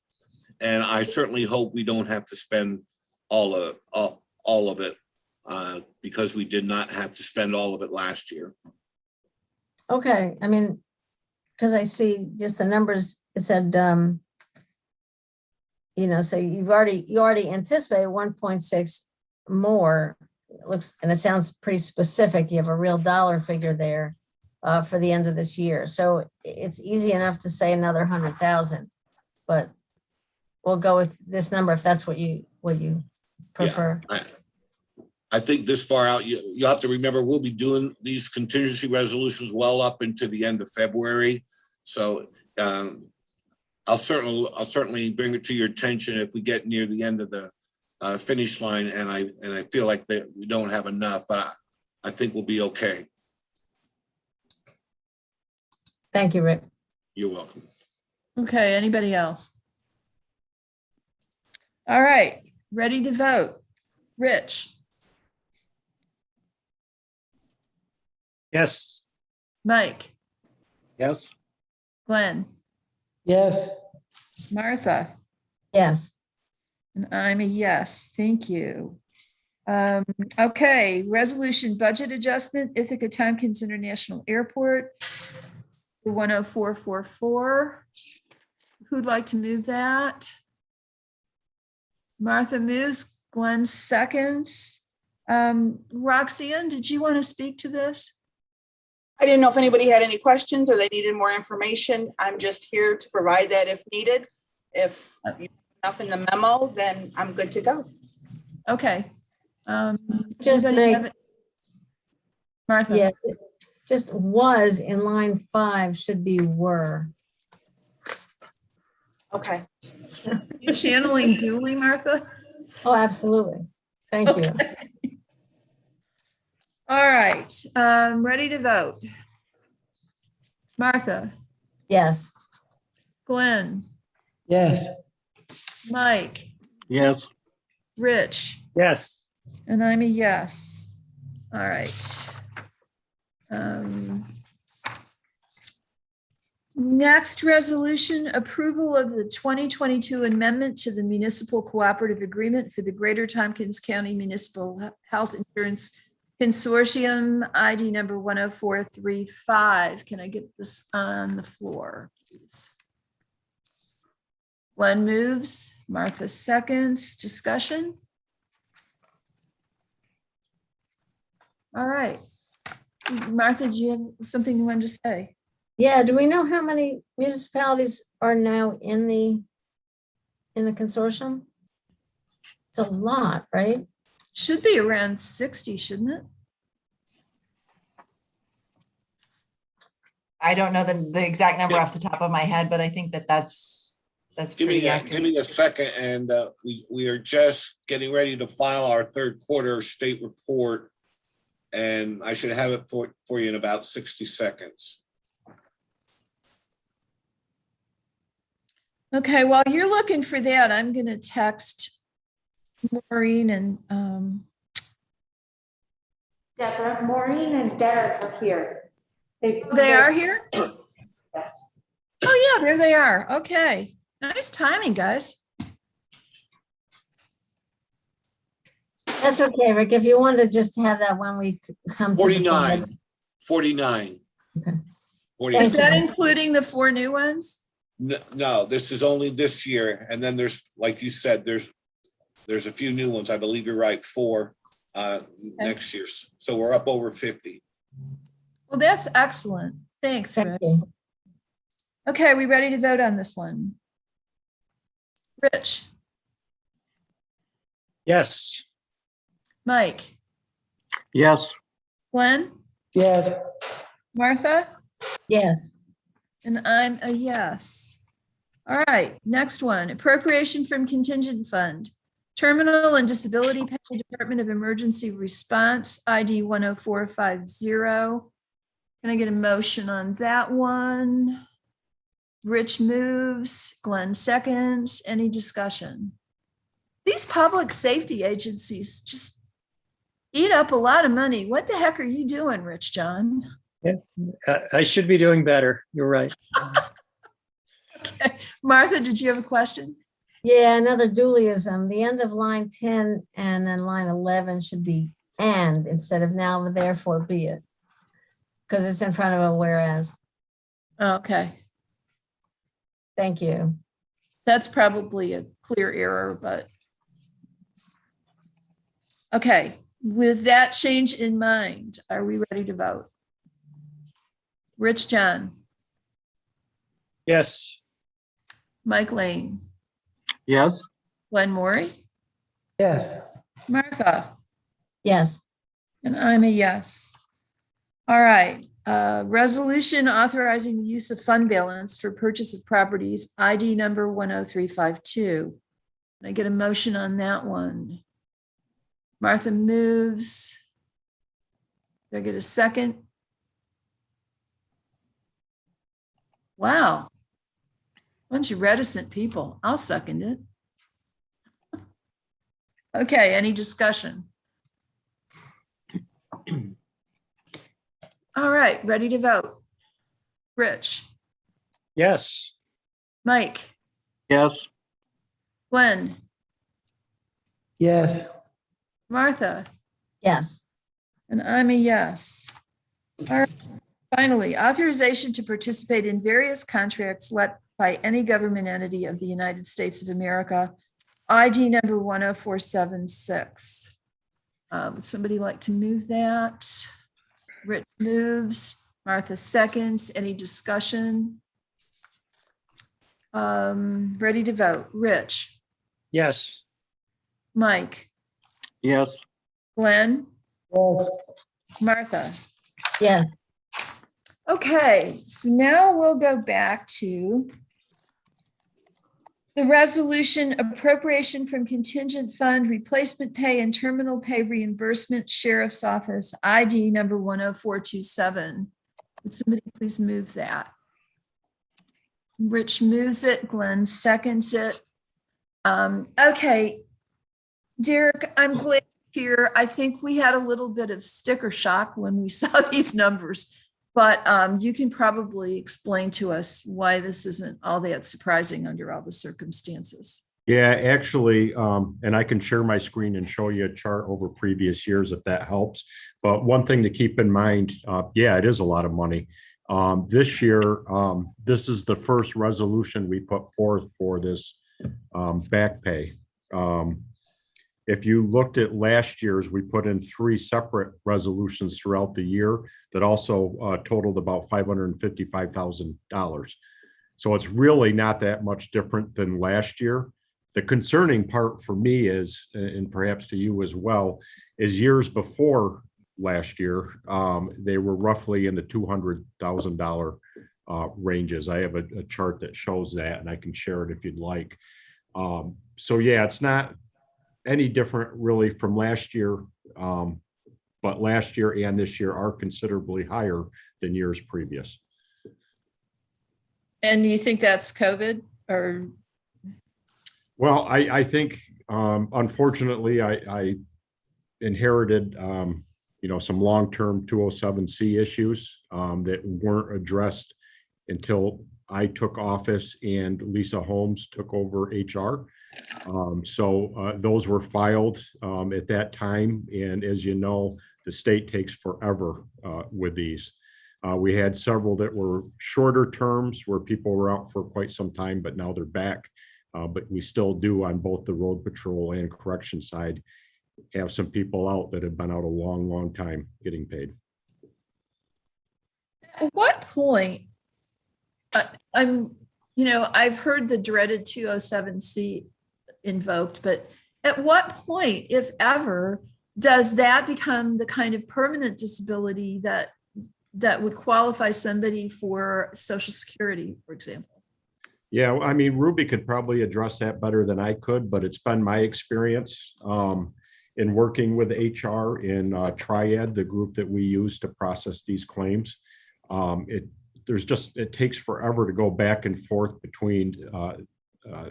H: And I certainly hope we don't have to spend all of it because we did not have to spend all of it last year.
B: Okay, I mean, because I see just the numbers, it said, so you already anticipated 1.6 more. It looks, and it sounds pretty specific. You have a real dollar figure there for the end of this year. So it's easy enough to say another 100,000, but we'll go with this number if that's what you prefer.
H: Yeah, I think this far out, you have to remember, we'll be doing these contingency resolutions well up into the end of February. So I'll certainly bring it to your attention if we get near the end of the finish line, and I feel like that we don't have enough, but I think we'll be okay.
B: Thank you, Rick.
H: You're welcome.
A: Okay, anybody else? All right, ready to vote. Rich,
C: yes,
A: Mike,
D: yes,
A: Glenn,
K: yes,
A: Martha,
B: Yes.
A: and I'm a yes. Thank you. Okay, resolution budget adjustment, Ithaca Tompkins International Airport, 10444. Who'd like to move that? Martha moves, Glenn seconds. Roxanne, did you want to speak to this?
L: I didn't know if anybody had any questions or they needed more information. I'm just here to provide that if needed. If you have enough in the memo, then I'm good to go.
A: Okay.
B: Just
A: anybody
B: make-
A: have it? Martha?
B: Yeah, just was in line 5 should be were.
L: Okay.
A: You channeling Dooley, Martha?
B: Oh, absolutely. Thank you.
A: All right, ready to vote. Martha,
B: Yes.
A: Glenn,
K: yes,
A: Mike,
D: yes,
A: Rich,
C: yes,
A: and I'm a yes. All right. Next resolution, approval of the 2022 amendment to the Municipal Cooperative Agreement for the Greater Tompkins County Municipal Health Insurance Consortium, ID number 10435. Can I get this on the floor, please? Glenn moves, Martha seconds. Discussion? All right. Martha, do you have something you wanted to say?
B: Yeah, do we know how many municipalities are now in the consortium? It's a lot, right?
A: Should be around 60, shouldn't it?
F: I don't know the exact number off the top of my head, but I think that's
H: Give
F: pretty
H: me
F: accurate.
H: a second, and we are just getting ready to file our third quarter state report, and I should have it for you in about 60 seconds.
A: Okay, while you're looking for that, I'm going to text Maureen and
E: Deborah, Maureen and Derek are here.
A: they are here?
E: Yes.
A: Oh, yeah, there they are. Okay. Nice timing, guys.
B: That's okay, Rick. If you want to just have that when we come to the
H: 49. 49.
B: Okay.
H: 49.
A: Is that including the 4 new ones?
H: No, this is only this year, and then there's, like you said, there's a few new ones. I believe you're right, 4 next year. So we're up over 50.
A: Well, that's excellent. Thanks,
B: Thank
A: Rick.
B: you.
A: Okay, we ready to vote on this one? Rich,
C: Yes.
A: Mike,
D: Yes,
A: Glenn,
K: Yes.
A: Martha,
B: Yes,
A: and I'm a yes. All right, next one, appropriation from contingent fund. Terminal and disability pay, Department of Emergency Response, ID 10450. Can I get a motion on that one? Rich moves, Glenn seconds. Any discussion? These public safety agencies just eat up a lot of money. What the heck are you doing, Rich John?
C: I should be doing better. You're right.
A: Okay. Martha, did you have a question?
B: yeah, another dualism. The end of line 10 and then line 11 should be and instead of now, therefore be it. Because it's in front of a whereas.
A: Okay,
B: Thank you.
A: that's probably a clear error, but. Okay, with that change in mind, are we ready to vote? Rich John,
C: Yes.
A: Mike Lane,
D: yes,
A: Glenn Maury,
K: Yes.
A: Martha,
B: Yes,
A: and I'm a yes. All right, resolution authorizing the use of fund balance for purchase of properties, ID number 10352. Can I get a motion on that one? Martha moves. Did I get a second? Wow. Bunch of reticent people. I'll second it. Okay, any discussion? All right, ready to vote. Rich,
C: Yes.
A: Mike,
D: yes,
A: Glenn,
K: Yes.
A: Martha,
B: yes,
A: and I'm a yes. All right. Finally, authorization to participate in various contracts let by any government entity of the United States of America, ID number 10476. Would somebody like to move that? Rich moves, Martha seconds. Any discussion? Ready to vote. Rich,
C: Yes.
A: Mike,
D: yes,
A: Glenn,
K: Yes.
A: Martha.
B: yes.
A: Okay, so now we'll go back to the resolution appropriation from contingent fund, replacement pay and terminal pay reimbursement, Sheriff's Office, ID number 10427. Would somebody please move that? Rich moves it, Glenn seconds it. Okay, Derek, I'm glad you're here. I think we had a little bit of sticker shock when we saw these numbers. But you can probably explain to us why this isn't all that surprising under all the circumstances.
M: Yeah, actually, and I can share my screen and show you a chart over previous years if that helps. But one thing to keep in mind, yeah, it is a lot of money. This year, this is the first resolution we put forth for this back pay. If you looked at last year's, we put in 3 separate resolutions throughout the year that also totaled about $555,000. So it's really not that much different than last year. The concerning part for me is, and perhaps to you as well, is years before last year, they were roughly in the $200,000 ranges. I have a chart that shows that, and I can share it if you'd like. So yeah, it's not any different really from last year, but last year and this year are considerably higher than years previous.
A: And you think that's COVID or?
M: Well, I think, unfortunately, I inherited, some long-term 207C issues that weren't addressed until I took office and Lisa Holmes took over HR. So those were filed at that time. And as you know, the state takes forever with these. We had several that were shorter terms where people were out for quite some time, but now they're back. But we still do on both the road patrol and correction side have some people out that have been out a long, long time getting paid.
A: At what point, I've heard the dreaded 207C invoked, but at what point, if ever, does that become the kind of permanent disability that would qualify somebody for Social Security, for example? Yeah,
M: I mean, Ruby could probably address that better than I could, but it's been my experience in working with HR in Triad, the group that we use to process these claims. It takes forever to go back and forth between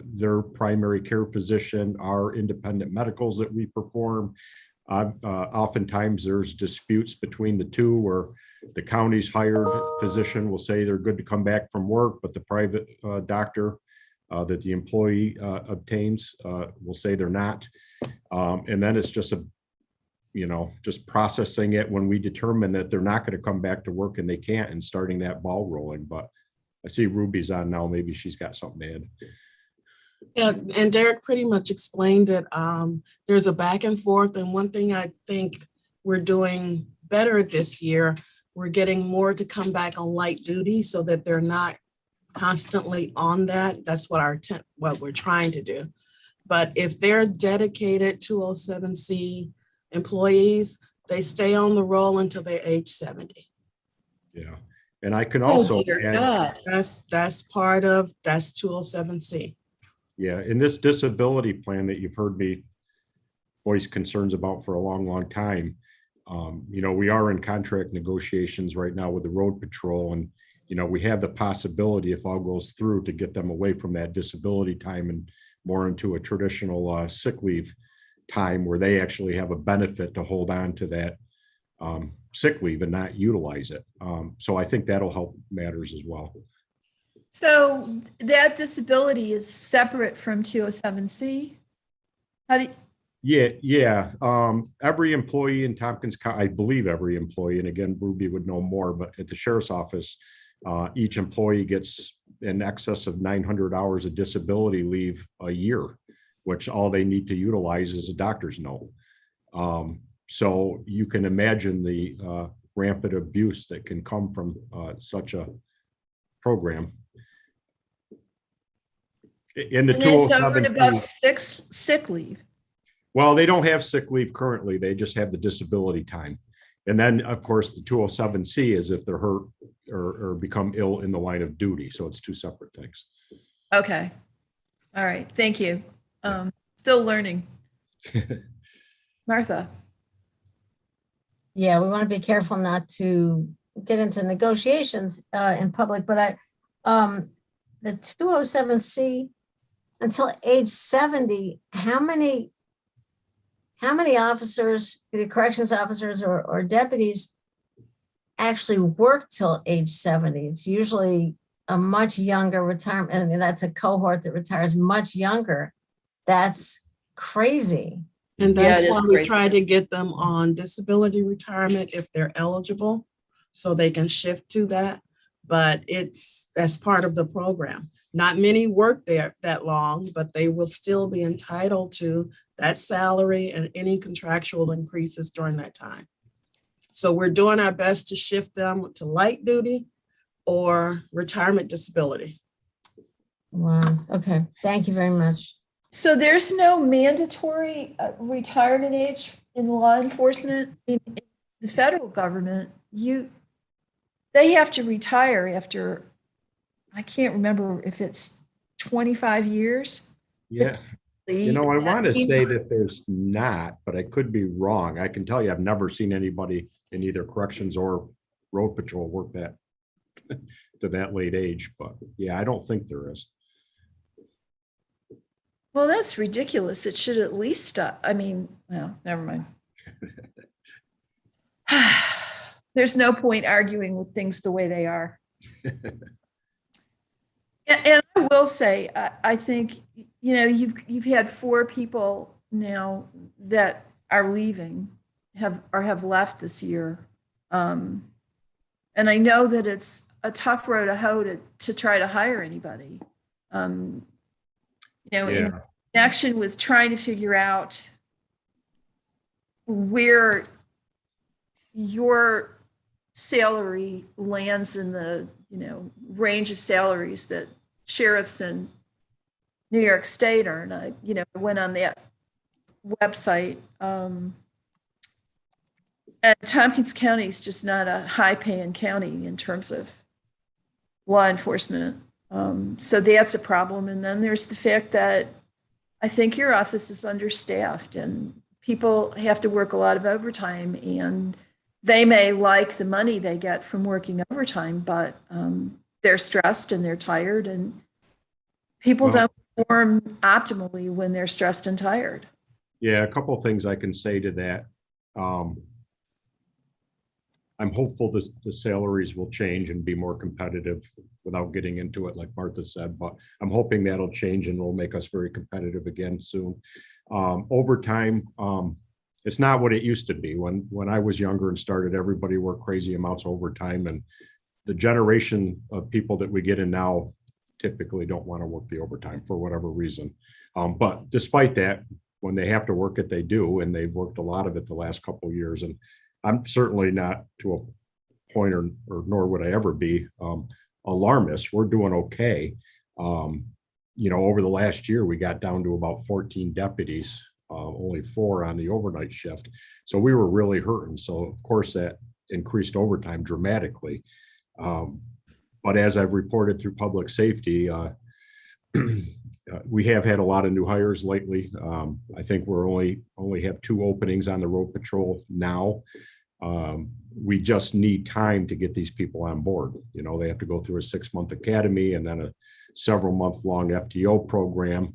M: their primary care physician, our independent medicals that we perform. Oftentimes there's disputes between the two where the county's hired physician will say they're good to come back from work, but the private doctor that the employee obtains will say they're not. And then it's just just processing it when we determine that they're not going to come back to work and they can't, and starting that ball rolling. But I see Ruby's on now. Maybe she's got something to add.
J: Yeah, and Derek pretty much explained it. There's a back and forth, and one thing I think we're doing better this year, we're getting more to come back on light duty so that they're not constantly on that. That's what we're trying to do. But if they're dedicated 207C employees, they stay on the roll until they're age 70.
M: Yeah, and I can also
J: add, that's part of 207C.
M: Yeah, in this disability plan that you've heard me voice concerns about for a long, long time, we are in contract negotiations right now with the road patrol, and we have the possibility, if all goes through, to get them away from that disability time and more into a traditional sick leave time where they actually have a benefit to hold on to that sick leave and not utilize it. So I think that'll help matters as well.
A: So that disability is separate from 207C?
M: Yeah. Every employee in Tompkins County, I believe every employee, and again, Ruby would know more, but at the sheriff's office, each employee gets in excess of 900 hours of disability leave a year, which all they need to utilize is a doctor's note. So you can imagine the rampant abuse that can come from such a program. In the 207C,
A: sick leave.
M: Well, they don't have sick leave currently. They just have the disability time. And then, of course, the 207C is if they're hurt or become ill in the line of duty. So it's two separate things.
A: Okay. All right. Thank you. Still learning. Martha.
B: Yeah, we want to be careful not to get into negotiations in public, but the 207C until age 70, how many officers, the corrections officers or deputies, actually work till age 70? It's usually a much younger retirement. I mean, that's a cohort that retires much younger. That's crazy.
J: And that's why we try to get them on disability retirement if they're eligible, so they can shift to that. But that's part of the program. Not many work there that long, but they will still be entitled to that salary and any contractual increases during that time. So we're doing our best to shift them to light duty or retirement disability.
B: Wow, okay, thank you very much.
A: So there's no mandatory retirement age in law enforcement. In the federal government, they have to retire after, I can't remember if it's 25 years.
M: Yeah. You know, I want to say that there's not, but I could be wrong. I can tell you, I've never seen anybody in either corrections or road patrol work that to that late age, but yeah, I don't think there is.
A: Well, that's ridiculous. It should at least stop. I mean, well, never mind. There's no point arguing with things the way they are. And I will say, I think, you know, you've had 4 people now that are leaving, have left this year. And I know that it's a tough road to hoe to try to hire anybody. You know, in connection with trying to figure out where your salary lands in the, you know, range of salaries that sheriffs in New York State earn. I went on that website. And Tompkins County is just not a high-paying county in terms of law enforcement. So that's a problem. And then there's the fact that I think your office is understaffed and people have to work a lot of overtime, and they may like the money they get from working overtime, but they're stressed and they're tired, and people don't perform optimally when they're stressed and tired.
M: Yeah, a couple of things I can say to that. I'm hopeful the salaries will change and be more competitive without getting into it, like Martha said, but I'm hoping that'll change and will make us very competitive again soon. Overtime, it's not what it used to be. When I was younger and started, everybody worked crazy amounts of overtime, and the generation of people that we get in now typically don't want to work the overtime for whatever reason. But despite that, when they have to work it, they do, and they've worked a lot of it the last couple of years. And I'm certainly not to a point, or nor would I ever be alarmist. We're doing okay. You know, over the last year, we got down to about 14 deputies, only 4 on the overnight shift. So we were really hurting. So of course that increased overtime dramatically. But as I've reported through public safety, we have had a lot of new hires lately. I think we're only have 2 openings on the road patrol now. We just need time to get these people on board. You know, they have to go through a 6-month academy and then a several-month-long FTO program.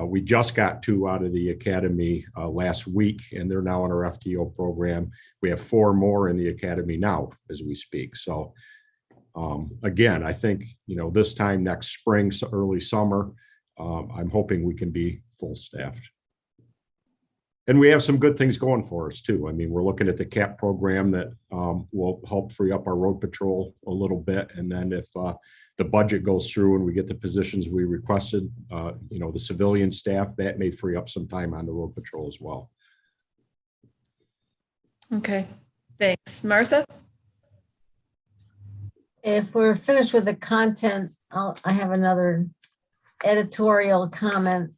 M: We just got 2 out of the academy last week, and they're now in our FTO program. We have 4 more in the academy now as we speak. So again, I think, you know, this time next spring, so early summer, I'm hoping we can be full staffed. And we have some good things going for us too. I mean, we're looking at the CAP program that will help free up our road patrol a little bit. And then if the budget goes through and we get the positions we requested, you know, the civilian staff, that may free up some time on the road patrol as well.
A: Okay, thanks. Martha?
B: If we're finished with the content, I have another editorial comment.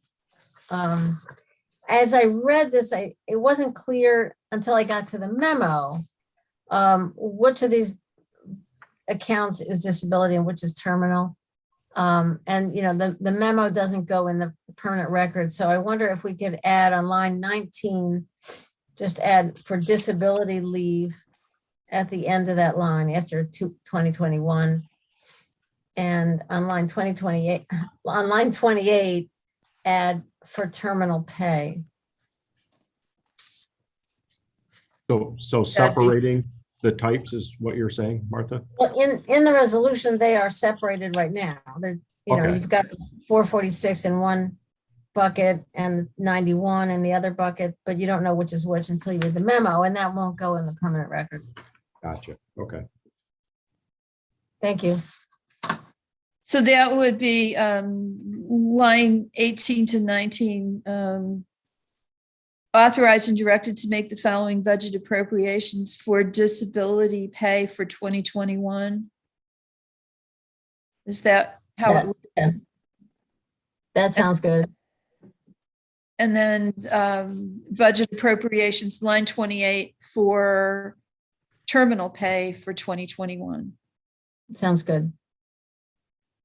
B: As I read this, it wasn't clear until I got to the memo, which of these accounts is disability and which is terminal. And you know, the memo doesn't go in the permanent record. So I wonder if we could add on line 19, just add for disability leave at the end of that line after 2021. And on line 28, add for terminal pay.
M: So separating the types is what you're saying, Martha?
B: Well, in the resolution, they are separated right now. They're, you know,
M: Okay.
B: you've got 446 in one bucket and 91 in the other bucket, but you don't know which is which until you read the memo, and that won't go in the permanent record.
M: Gotcha. Okay.
B: Thank you.
A: So that would be line 18 to 19, authorized and directed to make the following budget appropriations for disability pay for 2021. Is that how it?
B: Yeah. That sounds good.
A: And then budget appropriations, line 28 for terminal pay for 2021.
B: Sounds good.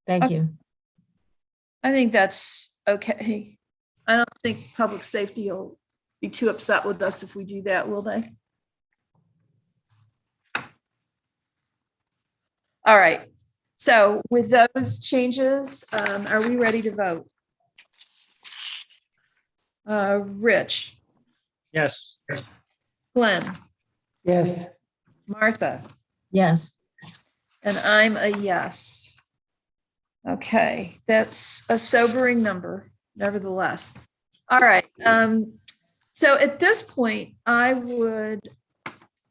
B: Thank
A: Okay.
B: you.
A: I think that's okay. I don't think public safety will be too upset with us if we do that, will they? All right. So with those changes, are we ready to vote? Rich,
C: Yes.
A: Glenn,
K: Yes.
A: Martha,
B: Yes.
A: and I'm a yes. Okay, that's a sobering number, nevertheless. All right. So at this point, I would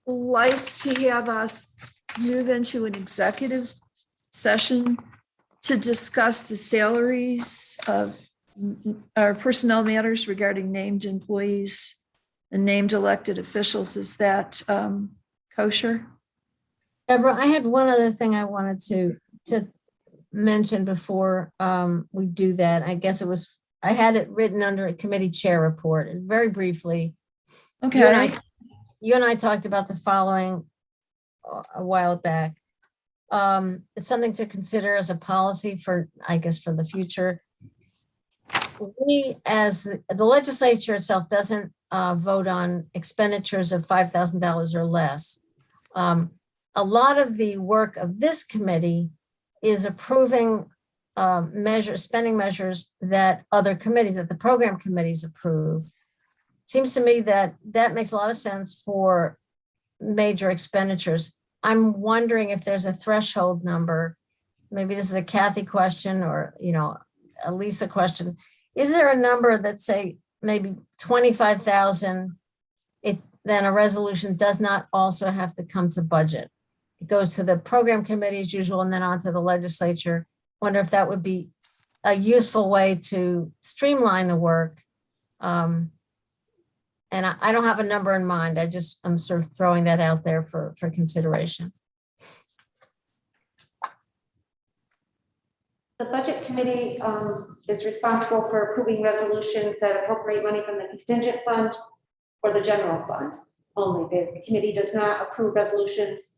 A: like to have us move into an executive session to discuss the salaries of our personnel matters regarding named employees and named elected officials. Is that kosher?
B: Deborah, I had one other thing I wanted to mention before we do that. I guess I had it written under a committee chair report, and very briefly.
A: Okay.
B: You and I talked about the following a while back. It's something to consider as a policy for, I guess, for the future. We, as the legislature itself, doesn't vote on expenditures of $5,000 or less. A lot of the work of this committee is approving spending measures that other committees, that the program committees approve. Seems to me that that makes a lot of sense for major expenditures. I'm wondering if there's a threshold number. Maybe this is a Kathy question or, a Lisa question. Is there a number that, say, maybe 25,000, then a resolution does not also have to come to budget? It goes to the program committee as usual and then on to the legislature. Wonder if that would be a useful way to streamline the work. And I don't have a number in mind. I'm sort of throwing that out there for consideration.
E: The budget committee is responsible for approving resolutions that appropriate money from the contingent fund or the general fund only. The committee does not approve resolutions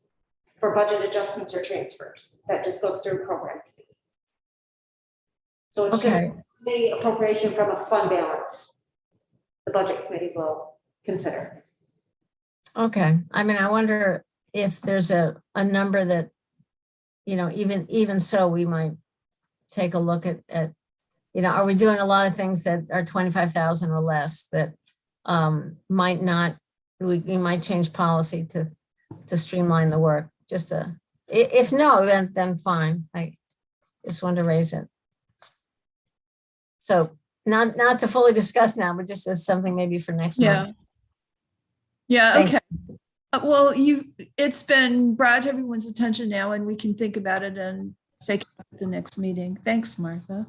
E: for budget adjustments or transfers. That just goes through program committee. So it's just the appropriation from a fund balance the budget committee will consider.
B: Okay. I mean, I wonder if there's a number that, even so, we might take a look at, are we doing a lot of things that are 25,000 or less that might not, we might change policy to streamline the work. If no, then fine. I just wanted to raise it. So not to fully discuss now, but just as something maybe for next month.
A: Yeah. Okay. Well, it's been brought to everyone's attention now, and we can think about it and take it at the next meeting. Thanks, Martha.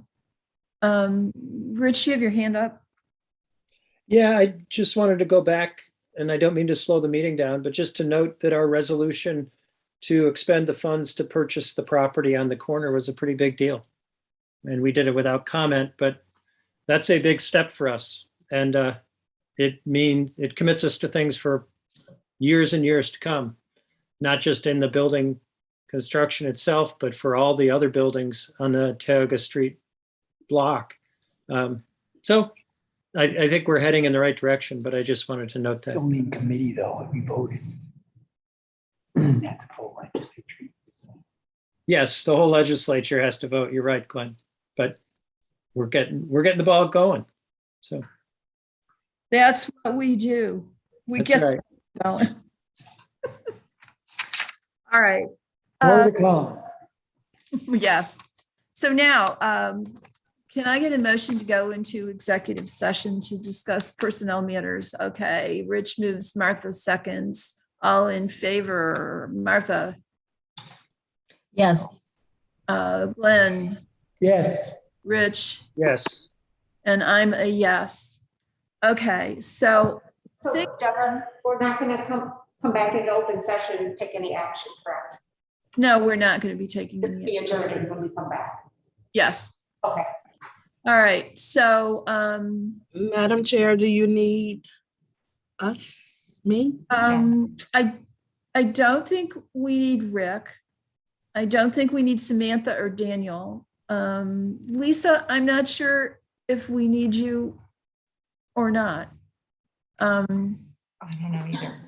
A: Rich, you have your hand up.
C: Yeah, I just wanted to go back, and I don't mean to slow the meeting down, but just to note that our resolution to expend the funds to purchase the property on the corner was a pretty big deal. And we did it without comment, but that's a big step for us. And it commits us to things for years and years to come, not just in the building construction itself, but for all the other buildings on the Tioga Street block. So I think we're heading in the right direction, but I just wanted to note that.
K: Only in committee though, we voted. Not the full legislature.
C: Yes, the whole legislature has to vote. You're right, Glenn. But we're getting the ball going. So
A: that's what we do. We
C: that's
A: get
C: right.
A: going. All right.
K: More to come.
A: Yes. So now, can I get a motion to go into executive session to discuss personnel matters? Okay, Rich moves, Martha seconds. All in favor, Martha,
B: Yes.
A: Glenn,
K: Yes.
A: Rich,
C: Yes.
A: and I'm a yes. Okay, so
E: So, Devin, we're not gonna come back into open session and take any action, correct?
A: no, we're not going to be taking
E: Just
A: any.
E: be adjourned when we come back.
A: Yes.
E: Okay.
A: All right. So,
J: Madam Chair, do you need me?
A: I don't think we need Rick. I don't think we need Samantha or Daniel. Lisa, I'm not sure if we need you or not.
F: I don't know either.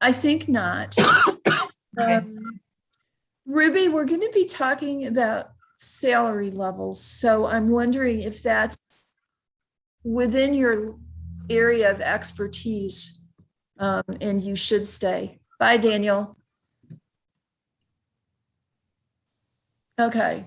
A: I think not. Ruby, we're going to be talking about salary levels. So I'm wondering if that's within your area of expertise, and you should stay. Bye, Daniel. Okay.